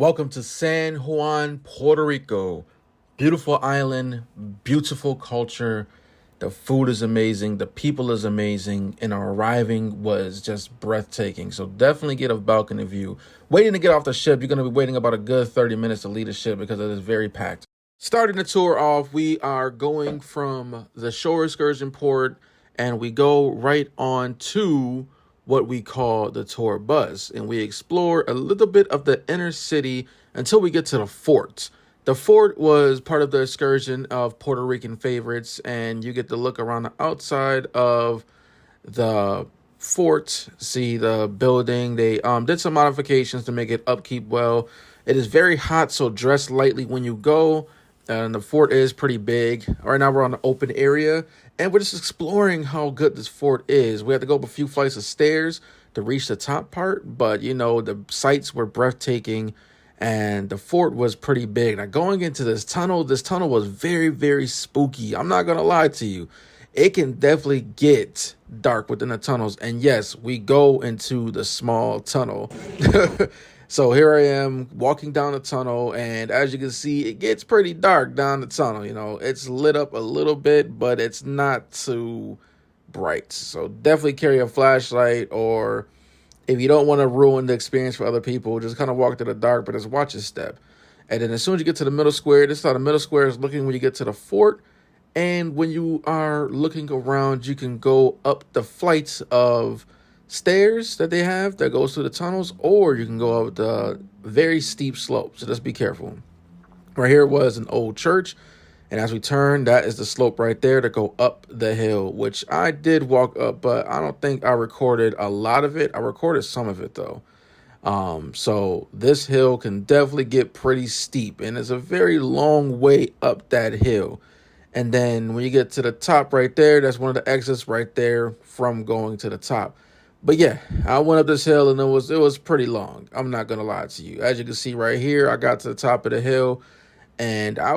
Welcome to San Juan, Puerto Rico. Beautiful island, beautiful culture. The food is amazing, the people is amazing, and our arriving was just breathtaking. So definitely get a balcony view. Waiting to get off the ship, you're going to be waiting about a good 30 minutes to leave the ship because it is very packed. Starting the tour off, we are going from the shore excursion port and we go right on to what we call the tour bus. And we explore a little bit of the inner city until we get to the fort. The fort was part of the excursion of Puerto Rican favorites, and you get to look around the outside of the fort, see the building. They did some modifications to make it upkeep well. It is very hot, so dress lightly when you go. And the fort is pretty big. Right now we're on the open area, and we're just exploring how good this fort is. We had to go up a few flights of stairs to reach the top part, but you know, the sights were breathtaking and the fort was pretty big. Now going into this tunnel was very, very spooky. I'm not gonna lie to you. It can definitely get dark within the tunnels. And yes, we go into the small tunnel. So here I am walking down the tunnel, and as you can see, it gets pretty dark down the tunnel. You know, it's lit up a little bit, but it's not too bright. So definitely carry a flashlight, or if you don't want to ruin the experience for other people, just kind of walk through the dark, but just watch your step. And then as soon as you get to the middle square, this is how the middle square is looking when you get to the fort. And when you are looking around, you can go up the flights of stairs that they have that goes through the tunnels, or you can go up the very steep slope. So just be careful. Right here was an old church, and as we turn, that is the slope right there to go up the hill, which I did walk up, but I don't think I recorded a lot of it. I recorded some of it though. So this hill can definitely get pretty steep, and it's a very long way up that hill. And then when you get to the top right there, that's one of the exits right there from going to the top. But yeah, I went up this hill and it was pretty long. I'm not gonna lie to you. As you can see right here, I got to the top of the hill, and my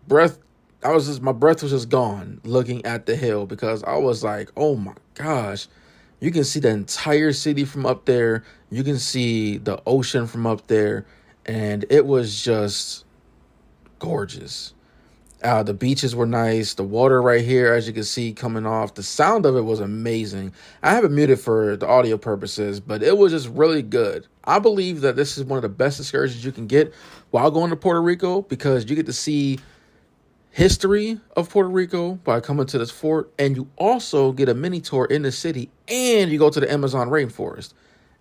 breath was just gone looking at the hill, because I was like, oh my gosh, you can see the entire city from up there. You can see the ocean from up there, and it was just gorgeous. The beaches were nice. The water right here, as you can see, coming off. The sound of it was amazing. I have it muted for the audio purposes, but it was just really good. I believe that this is one of the best excursions you can get while going to Puerto Rico, because you get to see history of Puerto Rico by coming to this fort, and you also get a mini tour in the city, and you go to the Amazon rainforest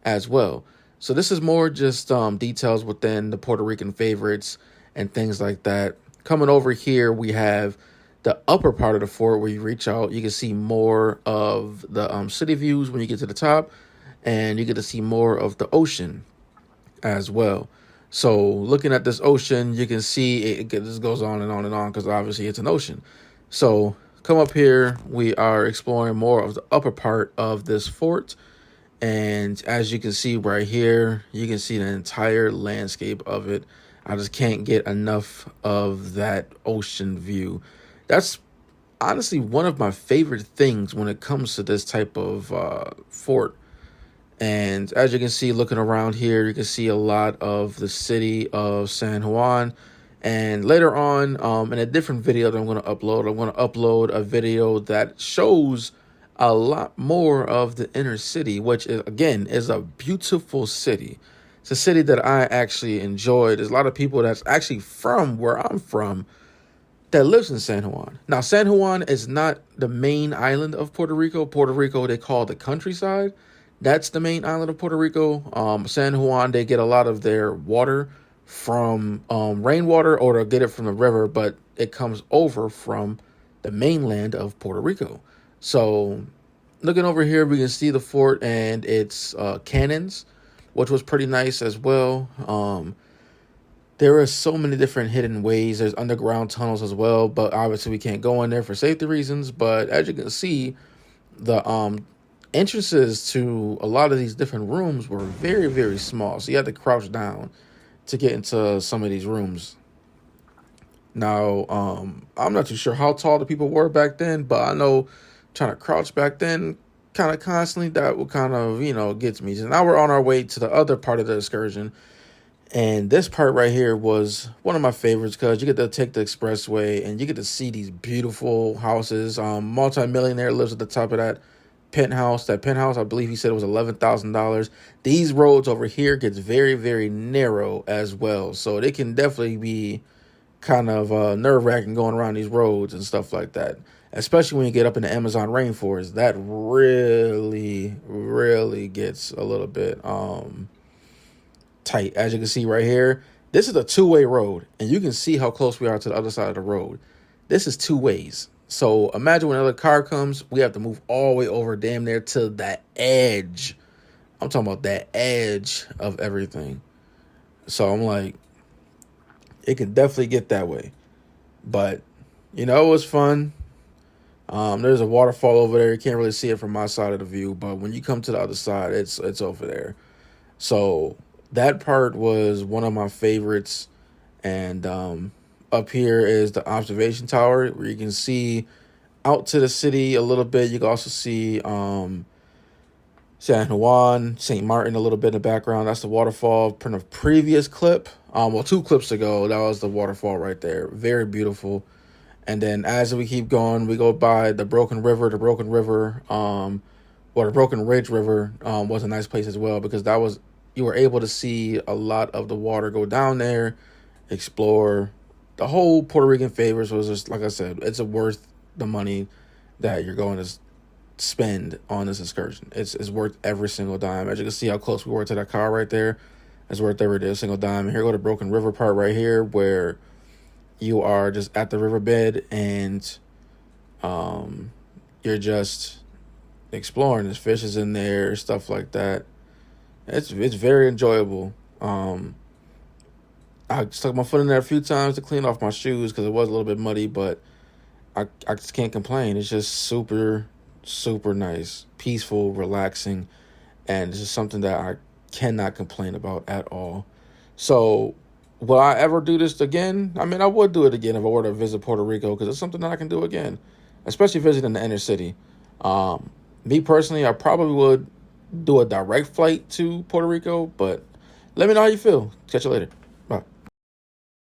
as well. So this is more just details within the Puerto Rican favorites and things like that. Coming over here, we have the upper part of the fort where you reach out. You can see more of the city views when you get to the top, and you get to see more of the ocean as well. So looking at this ocean, you can see it just goes on and on and on, because obviously it's an ocean. So come up here, we are exploring more of the upper part of this fort. And as you can see right here, you can see the entire landscape of it. I just can't get enough of that ocean view. That's honestly one of my favorite things when it comes to this type of fort. And as you can see, looking around here, you can see a lot of the city of San Juan. And later on, in a different video that I'm going to upload a video that shows a lot more of the inner city, which is, again, is a beautiful city. It's a city that I actually enjoyed. There's a lot of people that's actually from where I'm from that lives in San Juan. Now, San Juan is not the main island of Puerto Rico. Puerto Rico, they call the countryside. That's the main island of Puerto Rico. San Juan, they get a lot of their water from rainwater, or they'll get it from the river, but it comes over from the mainland of Puerto Rico. So looking over here, we can see the fort and its cannons, which was pretty nice as well. There are so many different hidden ways. There's underground tunnels as well, but obviously we can't go in there for safety reasons. But as you can see, the entrances to a lot of these different rooms were very, very small. So you had to crouch down to get into some of these rooms. Now, I'm not too sure how tall the people were back then, but I know trying to crouch back then kind of constantly, that would kind of, gets me. So now we're on our way to the other part of the excursion. And this part right here was one of my favorites because you get to take the expressway and you get to see these beautiful houses. Multi-millionaire lives at the top of that penthouse. That penthouse, I believe he said it was $11,000. These roads over here gets very, very narrow as well. So they can definitely be kind of nerve-wracking going around these roads and stuff like that. Especially when you get up in the Amazon rainforest. That really, really gets a little bit tight. As you can see right here, this is a two-way road, and you can see how close we are to the other side of the road. This is two ways. So imagine when another car comes, we have to move all the way over damn near to that edge. I'm talking about that edge of everything. So I'm like, it can definitely get that way. But, you know, it was fun. There's a waterfall over there. You can't really see it from my side of the view, but when you come to the other side, it's over there. So that part was one of my favorites. And up here is the observation tower where you can see out to the city a little bit. You can also see San Juan, St. Martin a little bit in the background. That's the waterfall from the previous clip. Well, 2 clips ago, that was the waterfall right there. Very beautiful. And then as we keep going, we go by the Broken River. The Broken River, or the Broken Ridge River was a nice place as well because that was, you were able to see a lot of the water go down there, explore. The whole Puerto Rican favors was just, like I said, it's worth the money that you're going to spend on this excursion. It's worth every single dime. As you can see how close we were to that car right there, it's worth every single dime. And here go the Broken River part right here where you are just at the riverbed and you're just exploring. There's fishes in there, stuff like that. It's very enjoyable. I stuck my foot in there a few times to clean off my shoes because it was a little bit muddy, but I just can't complain. It's just super, super nice, peaceful, relaxing, and it's just something that I cannot complain about at all. So will I ever do this again? I mean, I would do it again if I were to visit Puerto Rico because it's something that I can do again, especially visiting the inner city. Me personally, I probably would do a direct flight to Puerto Rico, but let me know how you feel. Catch you later.